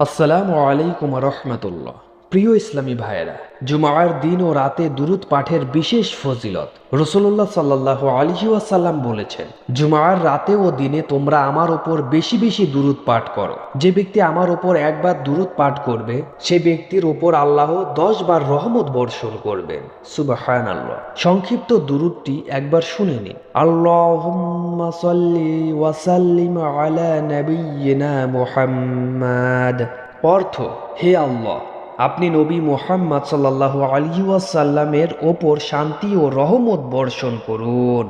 আসসালামু আলাইকুম রহমতুল্লাহ। প্রিয় ইসলামী ভাইয়েরা, জুমার দিন ও রাতে দুরুদ পাঠের বিশেষ ফজিলত। রাসূলুল্লাহ সাল্লাল্লাহু আলাইহি ওয়াসাল্লাম বলেছেন, জুমার রাতে ও দিনে তোমরা আমার ওপর বেশি বেশি দুরুদ পাঠ করো। যে ব্যক্তি আমার ওপর একবার দুরুদ পাঠ করবে, সে ব্যক্তির ওপর আল্লাহ 10 বার রহমত বর্ষণ করবেন। সুবহানাল্লাহ। সংক্ষিপ্ত দুরুদটি একবার শুনে নিন। আল্লাহুম্মা সাল্লি ওয়া সাল্লিম আলা নাবিয়্যিনা মুহাম্মাদ। অর্থ: হে আল্লাহ, আপনি নবী মুহাম্মদ সাল্লাল্লাহু আলাইহি ওয়াসাল্লামের ওপর শান্তি ও রহমত বর্ষণ করুন।